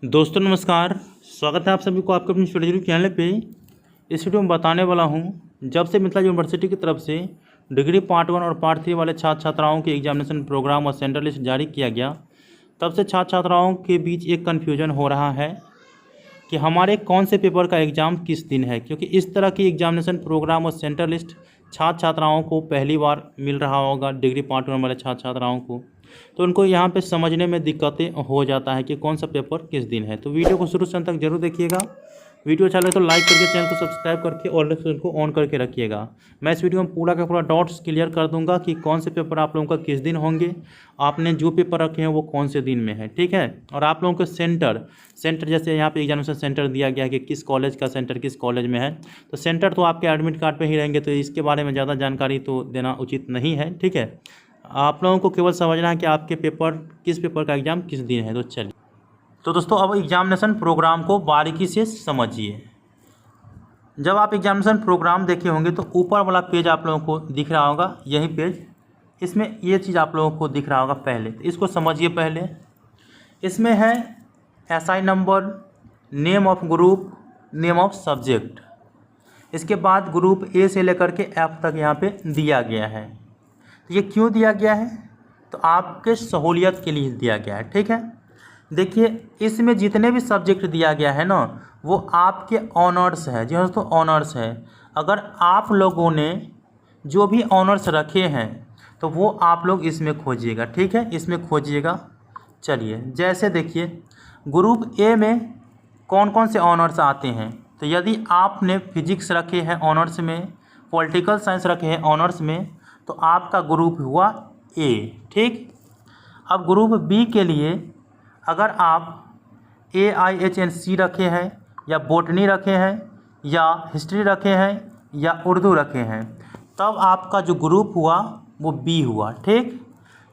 दोस्तों नमस्कार। स्वागत है आप सभी को आपके अपने स्टडी चैनल पे। इस वीडियो में बताने वाला हूँ, जब से मिथिला यूनिवर्सिटी की तरफ से डिग्री पार्ट 1 और पार्ट 3 वाले छात्र छात्राओं के एग्जामिनेशन प्रोग्राम और सेंटर लिस्ट जारी किया गया, तब से छात्र छात्राओं के बीच एक कन्फ्यूजन हो रहा है कि हमारे कौन से पेपर का एग्ज़ाम किस दिन है, क्योंकि इस तरह की एग्जामिनेशन प्रोग्राम और सेंटर लिस्ट छात्र छात्राओं को पहली बार मिल रहा होगा। डिग्री पार्ट 1 वाले छात्र छात्राओं को तो उनको यहाँ पे समझने में दिक्कतें हो जाता है कि कौन सा पेपर किस दिन है। तो वीडियो को शुरू से अंत तक जरूर देखिएगा। वीडियो अच्छा लगे तो लाइक करके चैनल को सब्सक्राइब करके और नोटिफिकेशन को ऑन करके रखिएगा। मैं इस वीडियो में पूरा का पूरा डाउट्स क्लियर कर दूंगा कि कौन से पेपर आप लोगों का किस दिन होंगे, आपने जो पेपर रखे हैं वो कौन से दिन में है, ठीक है। और आप लोगों को सेंटर जैसे यहाँ पे एग्जामिनेशन सेंटर दिया गया है कि किस कॉलेज का सेंटर किस कॉलेज में है, तो सेंटर तो आपके एडमिट कार्ड पर ही रहेंगे, तो इसके बारे में ज़्यादा जानकारी तो देना उचित नहीं है, ठीक है। आप लोगों को केवल समझना है कि आपके पेपर किस पेपर का एग्ज़ाम किस दिन है। तो चलिए, तो दोस्तों अब एग्जामिनेशन प्रोग्राम को बारीकी से समझिए। जब आप एग्जामिनेशन प्रोग्राम देखे होंगे तो ऊपर वाला पेज आप लोगों को दिख रहा होगा, यही पेज, इसमें ये चीज़ आप लोगों को दिख रहा होगा। पहले तो इसको समझिए। पहले इसमें है SI number, name of group, name of subject. इसके बाद ग्रुप ए से लेकर के एफ तक यहाँ पे दिया गया है। तो ये क्यों दिया गया है? तो आपके सहूलियत के लिए दिया गया है, ठीक है। देखिए, इसमें जितने भी सब्जेक्ट दिया गया है ना, वो आपके ऑनर्स है। जी दोस्तों, ऑनर्स है। अगर आप लोगों ने जो भी ऑनर्स रखे हैं तो वो आप लोग इसमें खोजिएगा, ठीक है, इसमें खोजिएगा। चलिए, जैसे देखिए ग्रुप ए में कौन कौन से ऑनर्स आते हैं। तो यदि आपने फिजिक्स रखे हैं ऑनर्स में, पॉलिटिकल साइंस रखे हैं ऑनर्स में, तो आपका ग्रुप हुआ ए, ठीक। अब ग्रुप बी के लिए अगर आप AIHNC रखे हैं या बॉटनी रखे हैं या हिस्ट्री रखे हैं या उर्दू रखे हैं, तब आपका जो ग्रुप हुआ वो बी हुआ, ठीक।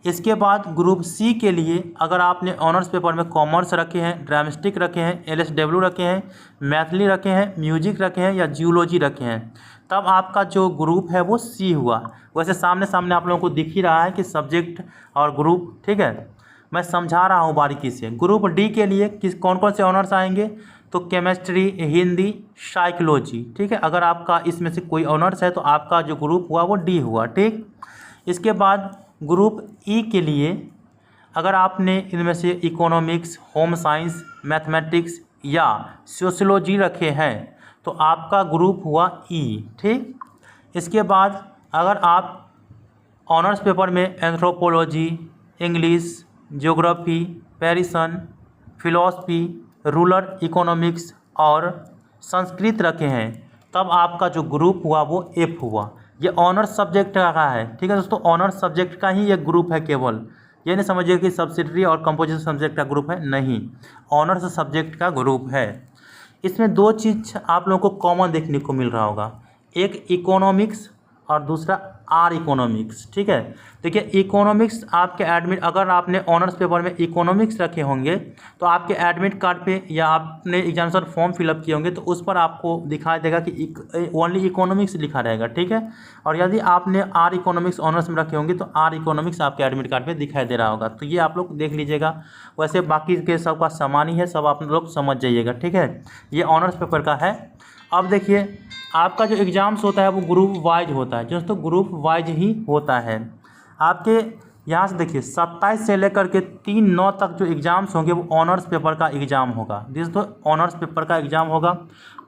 इसके बाद ग्रुप सी के लिए अगर आपने ऑनर्स पेपर में कॉमर्स रखे हैं, ड्रामेस्टिक रखे हैं, LSW रखे हैं, मैथिली रखे हैं, म्यूजिक रखे हैं या जियोलॉजी रखे हैं, तब आपका जो ग्रुप है वो सी हुआ। वैसे सामने सामने आप लोगों को दिख ही रहा है कि सब्जेक्ट और ग्रुप, ठीक है। मैं समझा रहा हूँ बारीकी से। ग्रुप डी के लिए कौन कौन से ऑनर्स आएंगे, तो केमिस्ट्री, हिंदी, साइकोलॉजी, ठीक है। अगर आपका इसमें से कोई ऑनर्स है तो आपका जो ग्रुप हुआ वो डी हुआ, ठीक। इसके बाद ग्रुप ई के लिए अगर आपने इनमें से इकोनॉमिक्स, होम साइंस, मैथमेटिक्स या सोशियोलॉजी रखे हैं तो आपका ग्रुप हुआ ई, ठीक। इसके बाद अगर आप ऑनर्स पेपर में anthropology, English, geography, Persian, philosophy, rural economics और संस्कृत रखे हैं, तब आपका जो ग्रुप हुआ वो एफ हुआ। ये ऑनर्स सब्जेक्ट का है, ठीक है दोस्तों। ऑनर्स सब्जेक्ट का ही एक ग्रुप है केवल। ये नहीं समझिए कि सब्सिडरी और कंपोजिशन सब्जेक्ट का ग्रुप है, नहीं, ऑनर्स सब्जेक्ट का ग्रुप है। इसमें दो चीज़ आप लोगों को कॉमन देखने को मिल रहा होगा, एक इकोनॉमिक्स और दूसरा आर इकोनॉमिक्स, ठीक है। देखिए, इकोनॉमिक्स आपके एडमिट, अगर आपने ऑनर्स पेपर में इकोनॉमिक्स रखे होंगे तो आपके एडमिट कार्ड पे या आपने एग्जामिनेशन फॉर्म फिलअप किए होंगे तो उस पर आपको दिखाई देगा कि ओनली इकोनॉमिक्स लिखा रहेगा, ठीक है। और यदि आपने आर इकोनॉमिक्स ऑनर्स में रखे होंगे तो आर इकोनॉमिक्स आपके एडमिट कार्ड पर दिखाई दे रहा होगा। तो ये आप लोग देख लीजिएगा। वैसे बाकी के सब का समान ही है, सब आप लोग समझ जाइएगा, ठीक है। ये ऑनर्स पेपर का है। अब देखिए, आपका जो एग्ज़ाम्स होता है वो ग्रुप वाइज होता है, दोस्तों ग्रुप वाइज ही होता है। आपके यहाँ से देखिए 27 से लेकर के 3/9 तक जो एग्ज़ाम्स होंगे वो ऑनर्स पेपर का एग्ज़ाम होगा। दोस्तों ऑनर्स पेपर का एग्ज़ाम होगा।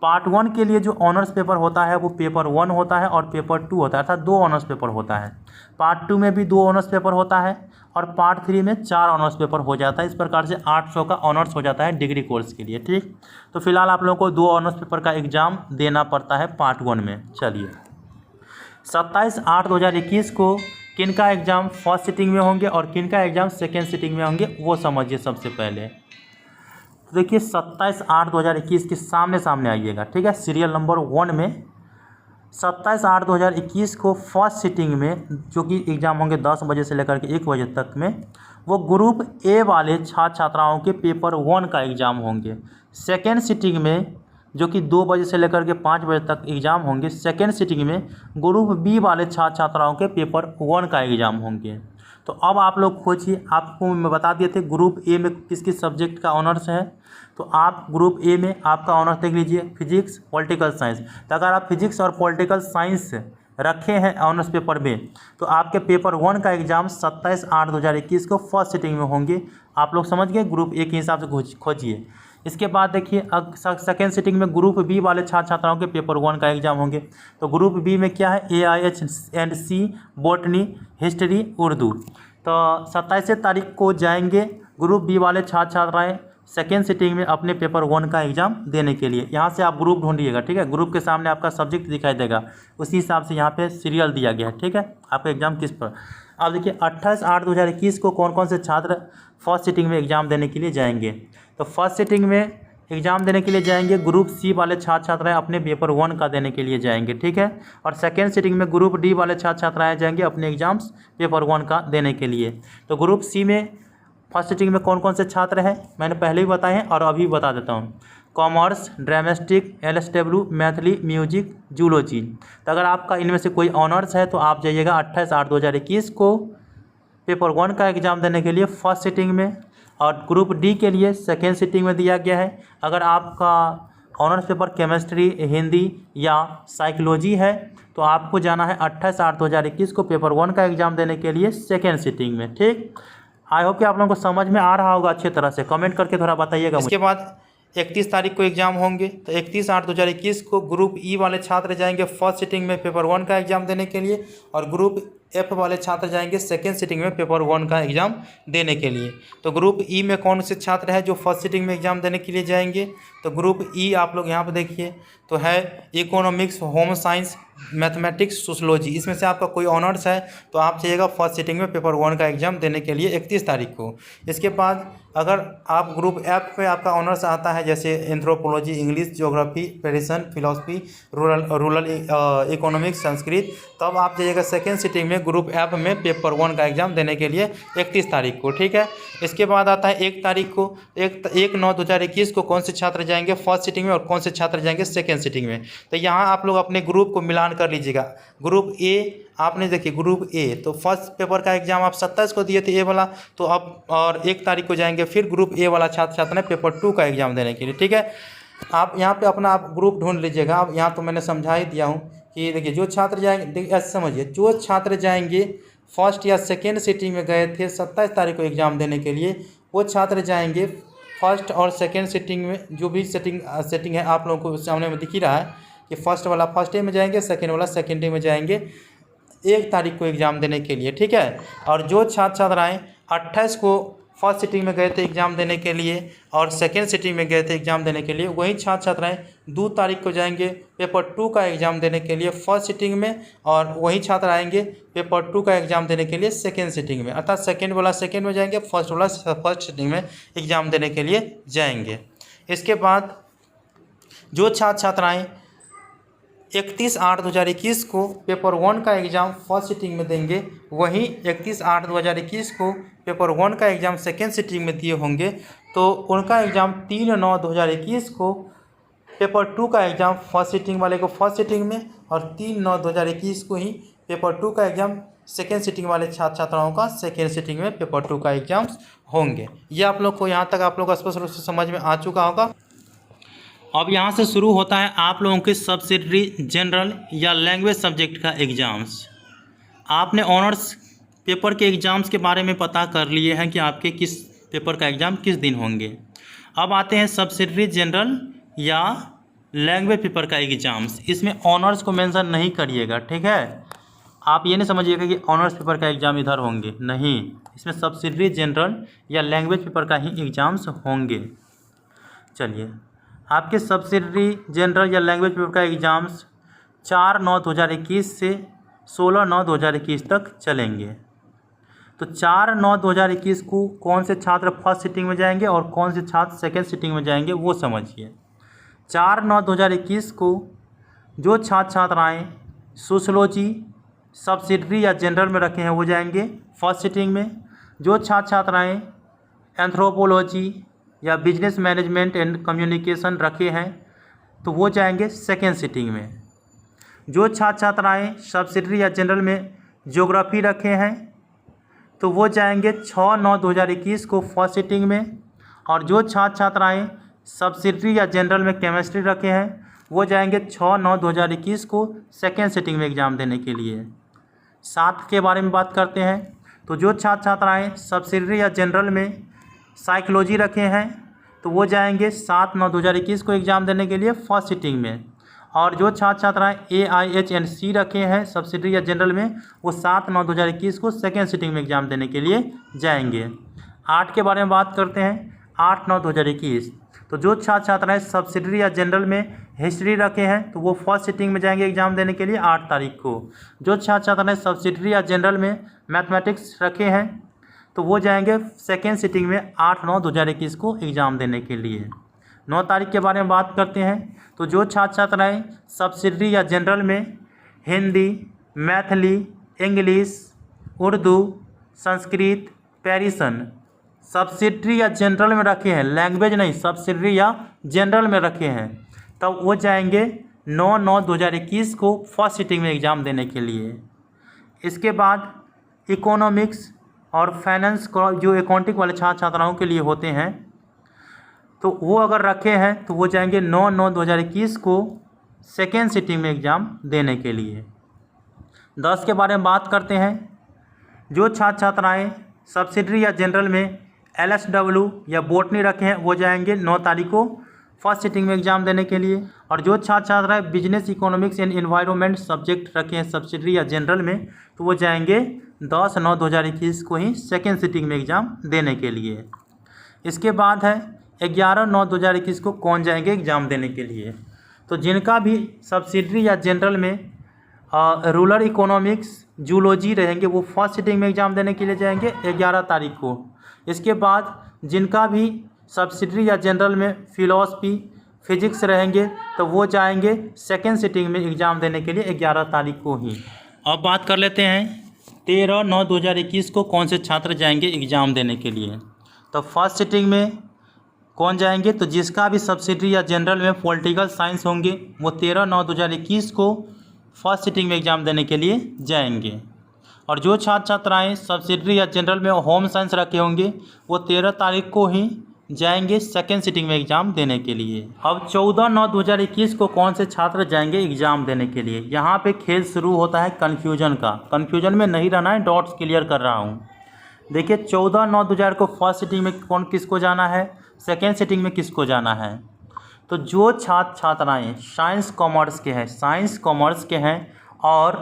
पार्ट 1 के लिए जो ऑनर्स पेपर होता है वो पेपर 1 होता है और पेपर 2 होता है, अर्थात 2 ऑनर्स पेपर होता है। पार्ट 2 में भी 2 ऑनर्स पेपर होता है और पार्ट 3 में 4 ऑनर्स पेपर हो जाता है। इस प्रकार से 800 का ऑनर्स हो जाता है डिग्री कोर्स के लिए, ठीक। तो फिलहाल आप लोगों को 2 ऑनर्स पेपर का एग्ज़ाम देना पड़ता है पार्ट 1 में। चलिए, 27/8/2021 को किन का एग्ज़ाम फर्स्ट सिटिंग में होंगे और किन का एग्ज़ाम सेकेंड सिटिंग में होंगे वो समझिए सबसे पहले। तो देखिए, 27/8/2021 के सामने सामने आइएगा, ठीक है। सीरियल नंबर 1 में 27/8/2021 को फर्स्ट सिटिंग में जो कि एग्ज़ाम होंगे 10 बजे से लेकर के 1 बजे तक में, वो ग्रुप ए वाले छात्र छात्राओं के पेपर 1 का एग्ज़ाम होंगे। सेकेंड सिटिंग में जो कि 2 बजे से लेकर के 5 बजे तक एग्ज़ाम होंगे, सेकेंड सिटिंग में ग्रुप बी वाले छात्र छात्राओं के पेपर 1 का एग्ज़ाम होंगे। तो अब आप लोग खोजिए, आपको मैं बता दिए थे ग्रुप ए में किस किस सब्जेक्ट का ऑनर्स है। तो आप ग्रुप ए में आपका ऑनर्स देख लीजिए, फिजिक्स पॉलिटिकल साइंस। तो अगर आप फिजिक्स और पॉलिटिकल साइंस रखे हैं ऑनर्स पेपर में, तो आपके पेपर 1 का एग्जाम 27/8/2021 को फर्स्ट सिटिंग में होंगे। आप लोग समझ गए, ग्रुप ए के हिसाब से खोजिए। इसके बाद देखिए सेकेंड सिटिंग में ग्रुप बी वाले छात्र छात्राओं के पेपर 1 का एग्जाम होंगे। तो ग्रुप बी में क्या है, AIH&C बॉटनी हिस्ट्री उर्दू। तो 27 तारीख को जाएंगे ग्रुप बी वाले छात्र छात्राएँ सेकेंड सिटिंग में अपने पेपर 1 का एग्जाम देने के लिए। यहाँ से आप ग्रुप ढूंढिएगा, ठीक है। ग्रुप के सामने आपका सब्जेक्ट दिखाई देगा, उसी हिसाब से यहाँ पे सीरियल दिया गया है, ठीक है। आपका एग्जाम किस पर। अब देखिए 28/8/2021 को कौन कौन से छात्र फर्स्ट सिटिंग में एग्जाम देने के लिए जाएंगे। तो फर्स्ट सिटिंग में एग्जाम देने के लिए जाएंगे ग्रुप सी वाले छात्र छात्राएँ अपने पेपर 1 का देने के लिए जाएंगे, ठीक है। और सेकेंड सिटिंग में ग्रुप डी वाले छात्र छात्राएँ जाएंगे अपने एग्जाम्स पेपर 1 का देने के लिए। तो ग्रुप सी में फर्स्ट सिटिंग में कौन कौन से छात्र हैं मैंने पहले ही बताए हैं और अभी बता देता हूँ। Commerce, drumstick, LSW, Maithili, music, zoology. तो अगर आपका इनमें से कोई ऑनर्स है तो आप जाइएगा 28/8/2021 को पेपर 1 का एग्ज़ाम देने के लिए फर्स्ट सिटिंग में। और ग्रुप डी के लिए सेकेंड सिटिंग में दिया गया है। अगर आपका ऑनर्स पेपर केमिस्ट्री, हिंदी या साइकोलॉजी है तो आपको जाना है 28/8/2021 को पेपर 1 का एग्ज़ाम देने के लिए सेकेंड सिटिंग में, ठीक। आई होप कि आप लोगों को समझ में आ रहा होगा अच्छी तरह से, कमेंट करके थोड़ा बताइएगा। इसके बाद 31 तारीख को एग्जाम होंगे। तो 31/8/2021 को ग्रुप ई वाले छात्र जाएंगे फर्स्ट सिटिंग में पेपर 1 का एग्जाम देने के लिए, और ग्रुप एफ वाले छात्र जाएंगे सेकेंड सिटिंग में पेपर 1 का एग्जाम देने के लिए। तो ग्रुप ई में कौन से छात्र हैं जो फर्स्ट सिटिंग में एग्जाम देने के लिए जाएंगे। तो ग्रुप ई आप लोग यहाँ पर देखिए, तो है economics, home science, mathematics, sociology. इसमें से आपका कोई ऑनर्स है तो आप चाहिएगा फर्स्ट सिटिंग में पेपर 1 का एग्जाम देने के लिए 31 तारीख को। इसके बाद अगर आप ग्रुप एफ पे आपका ऑनर्स आता है, जैसे anthropology, English, geography, Persian, philosophy, rural economics, Sanskrit, तब आप जाइएगा सेकेंड सिटिंग में ग्रुप एफ में पेपर 1 का एग्जाम देने के लिए 31 तारीख को, ठीक है। इसके बाद आता है 1 तारीख को, 1/9/2021 को कौन से छात्र जाएंगे फर्स्ट सिटिंग में और कौन से छात्र जाएंगे सेकेंड सिटिंग में। तो यहाँ आप लोग अपने ग्रुप को मिलान कर लीजिएगा। ग्रुप ए आपने देखिए, ग्रुप ए तो फर्स्ट पेपर का एग्जाम आप 27 को दिए थे ए वाला, तो अब और 1 तारीख को जाएंगे फिर ग्रुप ए वाला छात्र छात्र ने पेपर 2 का एग्जाम देने के लिए, ठीक है। आप यहाँ पे अपना आप ग्रुप ढूंढ लीजिएगा। अब यहाँ तो मैंने समझा ही दिया हूँ कि देखिए जो छात्र जाएंगे, देखिए ऐसे समझिए, जो छात्र जाएंगे फर्स्ट या सेकेंड सिटिंग में गए थे 27 तारीख को एग्जाम देने के लिए, वो छात्र जाएंगे फर्स्ट और सेकेंड सिटिंग में। जो भी सेटिंग है आप लोगों को सामने में दिख ही रहा है कि फर्स्ट वाला फर्स्ट डे में जाएंगे, सेकेंड वाला सेकेंड डे में जाएंगे 1 तारीख को एग्ज़ाम देने के लिए, ठीक है। और जो छात्र छात्राएँ 28 को फर्स्ट सिटिंग में गए थे एग्ज़ाम देने के लिए और सेकेंड सिटिंग में गए थे एग्ज़ाम देने के लिए, वही छात्र छात्राएँ 2 तारीख को जाएंगे पेपर 2 का एग्ज़ाम देने के लिए फर्स्ट सिटिंग में, और वही छात्र आएंगे पेपर 2 का एग्ज़ाम देने के लिए सेकेंड सिटिंग में। अर्थात सेकेंड वाला सेकेंड में जाएंगे, फर्स्ट वाला फर्स्ट सिटिंग में एग्ज़ाम देने के लिए जाएंगे। इसके बाद जो छात्र छात्राएँ 31/8/2021 को पेपर 1 का एग्ज़ाम फर्स्ट सिटिंग में देंगे, वहीं 31/8/2021 को पेपर 1 का एग्ज़ाम सेकेंड सिटिंग में दिए होंगे, तो उनका एग्ज़ाम 3/9/2021 को पेपर 2 का एग्ज़ाम फर्स्ट सिटिंग वाले को फर्स्ट सिटिंग में, और 3/9/2021 को ही पेपर 2 का एग्ज़ाम सेकेंड सिटिंग वाले छात्र छात्राओं का सेकेंड सिटिंग में पेपर 2 का एग्ज़ाम होंगे। ये आप लोग को यहाँ तक आप लोग को स्पष्ट रूप से समझ में आ चुका होगा। अब यहाँ से शुरू होता है आप लोगों के सब्सिडरी जनरल या लैंग्वेज सब्जेक्ट का एग्ज़ाम्स। आपने ऑनर्स पेपर के एग्ज़ाम्स के बारे में पता कर लिए हैं कि आपके किस पेपर का एग्ज़ाम किस दिन होंगे। अब आते हैं सब्सिडरी जनरल या लैंग्वेज पेपर का एग्ज़ाम्स। इसमें ऑनर्स को मेंशन नहीं करिएगा, ठीक है। आप ये नहीं समझिएगा कि ऑनर्स पेपर का एग्ज़ाम इधर होंगे, नहीं। इसमें सब्सिडरी जनरल या लैंग्वेज पेपर का ही एग्ज़ाम्स होंगे। चलिए, आपके सब्सिडरी जनरल या लैंग्वेज पेपर का एग्ज़ाम्स 4/9/2021 से 16/9/2021 तक चलेंगे। तो 4/9/2021 को कौन से छात्र फर्स्ट सिटिंग में जाएंगे और कौन से छात्र सेकेंड सिटिंग में जाएंगे वो समझिए। 4/9/2021 को जो छात्र छात्राएँ सोशलॉजी सब्सिडरी या जनरल में रखे हैं वो जाएंगे फर्स्ट सिटिंग में। जो छात्र छात्राएँ एंथ्रोपोलॉजी या बिजनेस मैनेजमेंट एंड कम्युनिकेशन रखे हैं तो वो जाएंगे सेकेंड सिटिंग में। जो छात्र छात्राएँ सब्सिडरी या जनरल में ज्योग्राफी रखे हैं तो वो जाएंगे 6/9/2021 को फर्स्ट सिटिंग में। और जो छात्र छात्राएँ सब्सिडरी या जनरल में केमिस्ट्री रखे हैं वो जाएंगे 6/9/2021 को सेकेंड सिटिंग में एग्ज़ाम देने के लिए। 7 के बारे में बात करते हैं। तो जो छात्र छात्राएँ सब्सिडरी या जनरल में साइकोलॉजी रखे हैं तो वो जाएंगे 7/9/2021 को एग्ज़ाम देने के लिए फर्स्ट सिटिंग में। और जो छात्र छात्राएँ AIH&C रखे हैं सब्सिडरी या जनरल में वो 7/9/2021 को सेकेंड सिटिंग में एग्ज़ाम देने के लिए जाएंगे। 8 के बारे में बात करते हैं। 8/9/2021 तो जो छात्र छात्राएँ सब्सिडरी या जनरल में हिस्ट्री रखे हैं तो वो फर्स्ट सिटिंग में जाएंगे एग्ज़ाम देने के लिए 8 तारीख को। जो छात्र छात्राएँ सब्सिडरी या जनरल में मैथमेटिक्स रखे हैं तो वो जाएंगे सेकेंड सिटिंग में 8/9/2021 को एग्ज़ाम देने के लिए। 9 तारीख के बारे में बात करते हैं। तो जो छात्र छात्राएँ सब्सिडरी या जनरल में हिंदी, मैथिली, इंग्लिश, उर्दू, संस्कृत, पेरिसन सब्सिडरी या जनरल में रखे हैं, लैंग्वेज नहीं, सब्सिडरी या जनरल में रखे हैं, तब वो जाएंगे 9/9/2021 को फर्स्ट सिटिंग में एग्ज़ाम देने के लिए। इसके बाद इकोनॉमिक्स और फाइनेंस को जो अकाउंटिंग वाले छात्र छात्राओं के लिए होते हैं तो वो अगर रखे हैं तो वो जाएंगे 9/9/2021 को सेकेंड सिटिंग में एग्ज़ाम देने के लिए। 10 के बारे में बात करते हैं। जो छात्र छात्राएँ सब्सिडरी या जनरल में LSW या बोटनी रखे हैं वो जाएंगे 9 तारीख को फर्स्ट सिटिंग में एग्ज़ाम देने के लिए। और जो छात्र छात्राएँ business, economics and environment subject रखे हैं सब्सिडरी या जनरल में तो वो जाएंगे 10/9/2021 को ही सेकेंड सिटिंग में एग्ज़ाम देने के लिए। इसके बाद है 11/9/2021 को कौन जाएंगे एग्ज़ाम देने के लिए। तो जिनका भी सब्सिडरी या जनरल में रूरल इकोनॉमिक्स, जूलॉजी रहेंगे वो फर्स्ट सिटिंग में एग्ज़ाम देने के लिए जाएंगे 11 तारीख को। इसके बाद जिनका भी सब्सिडरी या जनरल में फिलॉसफी, फिजिक्स रहेंगे तो वो जाएंगे सेकेंड सिटिंग में एग्ज़ाम देने के लिए 11 तारीख को ही। अब बात कर लेते हैं 13/9/2021 को कौन से छात्र जाएंगे एग्ज़ाम देने के लिए। तो फर्स्ट सिटिंग में कौन जाएंगे, तो जिसका भी सब्सिडरी या जनरल में पॉलिटिकल साइंस होंगे वो 13/9/2021 को फर्स्ट सिटिंग में एग्ज़ाम देने के लिए जाएंगे। और जो छात्र छात्राएँ सब्सिडरी या जनरल में होम साइंस रखे होंगे वो 13 तारीख को ही जाएंगे सेकेंड सिटिंग में एग्ज़ाम देने के लिए। अब 14/9/2021 को कौन से छात्र जाएंगे एग्ज़ाम देने के लिए। यहाँ पे खेल शुरू होता है कन्फ्यूजन का। कन्फ्यूजन में नहीं रहना है, डॉट्स क्लियर कर रहा हूँ। देखिए 14/9/2000 को फर्स्ट सिटिंग में कौन किसको जाना है, सेकेंड सिटिंग में किसको जाना है। तो जो छात्र छात्राएँ साइंस कॉमर्स के हैं, साइंस कॉमर्स के हैं और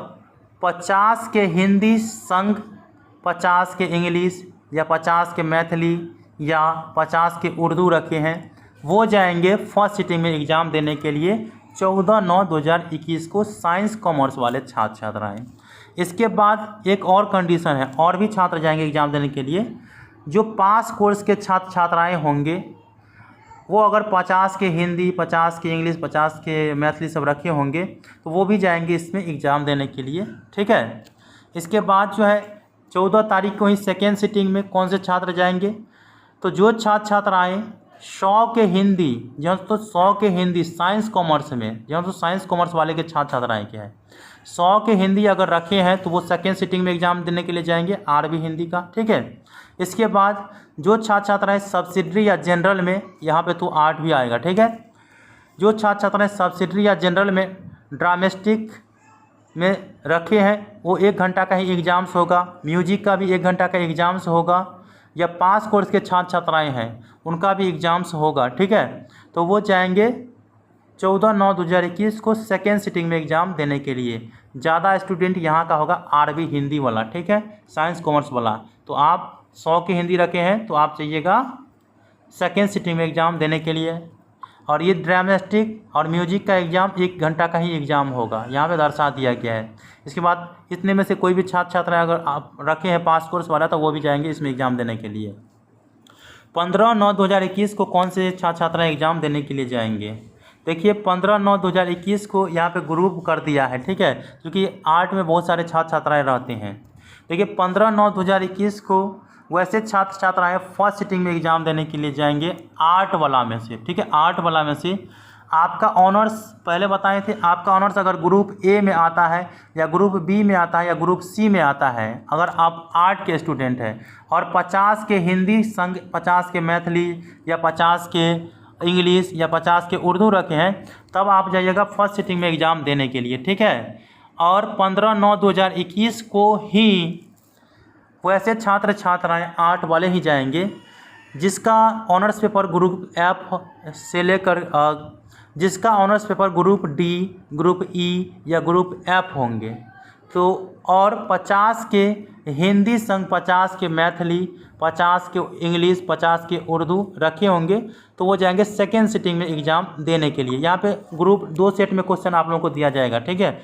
50 के हिंदी संग 50 के इंग्लिश या 50 के मैथिली या 50 के उर्दू रखे हैं वो जाएंगे फर्स्ट सिटिंग में एग्ज़ाम देने के लिए 14/9/2021 को साइंस कॉमर्स वाले छात्र छात्राएँ। इसके बाद एक और कंडीशन है, और भी छात्र जाएंगे एग्ज़ाम देने के लिए। जो पास कोर्स के छात्र छात्राएँ होंगे वो अगर 50 के हिंदी, 50 के इंग्लिश, 50 के मैथिली सब रखे होंगे तो वो भी जाएंगे इसमें एग्ज़ाम देने के लिए, ठीक है। इसके बाद जो है 14 तारीख को ही सेकेंड सिटिंग में कौन से छात्र जाएंगे, तो जो छात्र छात्राएँ 100 के हिंदी, जो तो 100 के हिंदी साइंस कॉमर्स में, जो तो साइंस कॉमर्स वाले के छात्र छात्राएँ के हैं 100 के हिंदी अगर रखे हैं तो वो सेकेंड सिटिंग में एग्ज़ाम देने के लिए जाएंगे आरबी हिंदी का, ठीक है। इसके बाद जो छात्र छात्राएँ सब्सिडरी या जनरल में, यहाँ पे तो आर्ट भी आएगा, ठीक है। जो छात्र छात्राएँ सब्सिडरी या जनरल में ड्रामेस्टिक में रखे हैं वो 1 घंटा का ही एग्ज़ाम्स होगा, म्यूजिक का भी 1 घंटा का एग्ज़ाम्स होगा, या पास कोर्स के छात्र छात्राएँ हैं उनका भी एग्ज़ाम्स होगा, ठीक है। तो वो जाएंगे 14/9/2021 को सेकेंड सिटिंग में एग्ज़ाम देने के लिए। ज़्यादा स्टूडेंट यहाँ का होगा आरबी हिंदी वाला, ठीक है, साइंस कॉमर्स वाला। तो आप 100 की हिंदी रखे हैं तो आप चाहिएगा सेकेंड सिटिंग में एग्ज़ाम देने के लिए। और ये ड्रामेस्टिक और म्यूजिक का एग्ज़ाम 1 घंटा का ही एग्ज़ाम होगा, यहाँ पे दर्शा दिया गया है। इसके बाद इतने में से कोई भी छात्र छात्रा अगर आप रखे हैं पास कोर्स वाला तो वो भी जाएंगे इसमें एग्ज़ाम देने के लिए। 15/9/2021 को कौन से छात्र छात्राएँ एग्ज़ाम देने के लिए जाएंगे। देखिए 15/9/2021 को यहाँ पे ग्रुप कर दिया है, ठीक है, क्योंकि आर्ट में बहुत सारे छात्र छात्राएँ रहते हैं। देखिए 15/9/2021 को वैसे छात्र छात्राएँ फर्स्ट सिटिंग में एग्ज़ाम देने के लिए जाएंगे आर्ट वाला में से, ठीक है, आर्ट वाला में से आपका ऑनर्स पहले बताए थे, आपका ऑनर्स अगर ग्रुप ए में आता है या ग्रुप बी में आता है या ग्रुप सी में आता है, अगर आप आर्ट के स्टूडेंट हैं और 50 के हिंदी संग 50 के मैथिली या 50 के इंग्लिश या 50 के उर्दू रखे हैं, तब आप जाइएगा फर्स्ट सिटिंग में एग्ज़ाम देने के लिए, ठीक है। और 15/9/2021 को ही वैसे छात्र छात्राएँ आर्ट वाले ही जाएंगे जिसका ऑनर्स पेपर ग्रुप एफ से लेकर जिसका honours paper group D, group ई या ग्रुप एफ होंगे। तो और 50 के हिंदी संग 50 के मैथिली, 50 के इंग्लिश, 50 के उर्दू रखे होंगे, तो वो जाएंगे सेकेंड सिटिंग में एग्ज़ाम देने के लिए। यहाँ पे ग्रुप 2 सेट में क्वेश्चन आप लोगों को दिया जाएगा, ठीक है।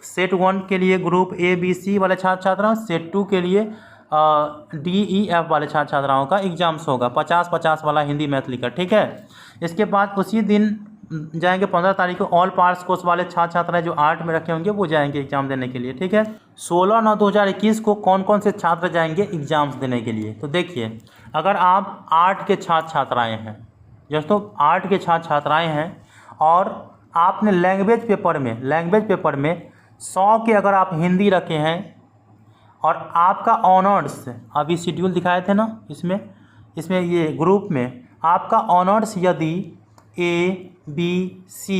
सेट 1 के लिए ग्रुप ए बी सी वाले छात्र छात्राओं, सेट 2 के लिए डी ई एफ वाले छात्र छात्राओं का एग्जाम्स होगा, 50-50 वाला हिंदी मैथिली का, ठीक है। इसके बाद उसी दिन जाएंगे 15 तारीख को ऑल पार्ट्स कोर्स वाले छात्र छात्राएं जो आर्ट में रखे होंगे वो जाएंगे एग्जाम देने के लिए, ठीक है। 16/9/2021 को कौन कौन से छात्र जाएंगे एग्जाम्स देने के लिए, तो देखिए, अगर आप आर्ट के छात्र छात्राएँ हैं, दोस्तों आर्ट के छात्र छात्राएँ हैं और आपने लैंग्वेज पेपर में 100 के अगर आप हिंदी रखे हैं और आपका ऑनर्स अभी शेड्यूल दिखाए थे ना, इसमें ये ग्रुप में आपका ऑनर्स यदि ए बी सी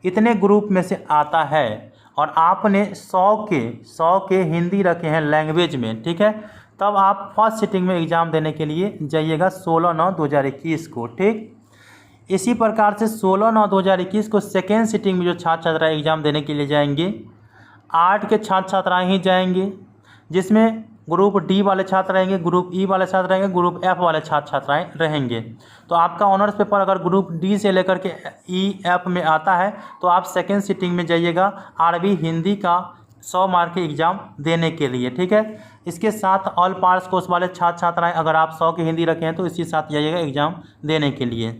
इतने ग्रुप में से आता है और आपने 100 के हिंदी रखे हैं लैंग्वेज में, ठीक है, तब आप फर्स्ट सिटिंग में एग्ज़ाम देने के लिए जाइएगा 16/9/2021 को, ठीक। इसी प्रकार से 16/9/2021 को सेकेंड सिटिंग में जो छात्र छात्राएँ एग्ज़ाम देने के लिए जाएंगे, आर्ट के छात्र छात्राएँ ही जाएंगे, जिसमें ग्रुप डी वाले छात्र रहेंगे, ग्रुप ई वाले छात्र रहेंगे, ग्रुप एफ वाले छात्र छात्राएँ रहेंगे। तो आपका ऑनर्स पेपर अगर ग्रुप डी से लेकर के ई एफ में आता है तो आप सेकेंड सिटिंग में जाइएगा अरबी हिंदी का 100 मार्क के एग्ज़ाम देने के लिए, ठीक है। इसके साथ ऑल पार्ट्स कोर्स वाले छात्र छात्राएँ अगर आप 100 के हिंदी रखे हैं तो इसी साथ जाइएगा एग्ज़ाम देने के लिए।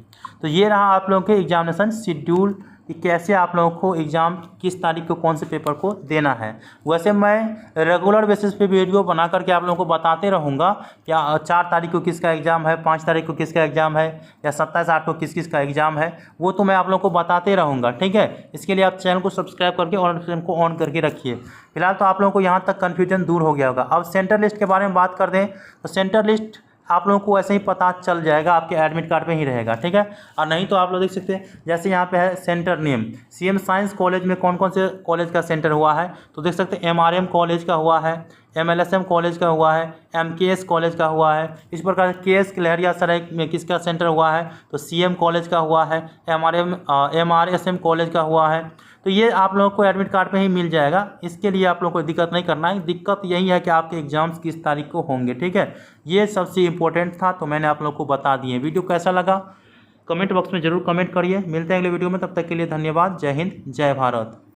तो ये रहा आप लोगों के एग्जामिनेशन शेड्यूल कि कैसे आप लोगों को एग्ज़ाम किस तारीख को कौन से पेपर को देना है। वैसे मैं रेगुलर बेसिस पे वीडियो बना करके आप लोगों को बताते रहूँगा क्या 4 तारीख को किसका एग्ज़ाम है, 5 तारीख को किसका एग्ज़ाम है या 27-8 को किस का एग्ज़ाम है, वो तो मैं आप लोगों को बताते रहूँगा, ठीक है। इसके लिए आप चैनल को सब्सक्राइब करके और नोटिफिकेशन को ऑन करके रखिए। फिलहाल तो आप लोगों को यहाँ तक कन्फ्यूजन दूर हो गया होगा। अब सेंटर लिस्ट के बारे में बात कर दें तो सेंटर लिस्ट आप लोगों को ऐसे ही पता चल जाएगा, आपके एडमिट कार्ड पे ही रहेगा, ठीक है। और नहीं तो आप लोग देख सकते हैं जैसे यहाँ पे है centre name, CM science college में कौन कौन से कॉलेज का सेंटर हुआ है, तो देख सकते हैं एमआरएम कॉलेज का हुआ है, एमएलएसएम कॉलेज का हुआ है, एमकेएस कॉलेज का हुआ है। इस प्रकार केएस लहरियासराय में किसका सेंटर हुआ है, तो सीएम कॉलेज का हुआ है, एमआरएसएम कॉलेज का हुआ है। तो ये आप लोगों को एडमिट कार्ड पे ही मिल जाएगा, इसके लिए आप लोगों को दिक्कत नहीं करना है। दिक्कत यही है कि आपके एग्जाम्स किस तारीख को होंगे, ठीक है। ये सबसे इम्पोर्टेंट था, तो मैंने आप लोगों को बता दिए। वीडियो कैसा लगा कमेंट बॉक्स में ज़रूर कमेंट करिए। मिलते हैं अगले वीडियो में, तब तक के लिए धन्यवाद। जय हिंद, जय भारत।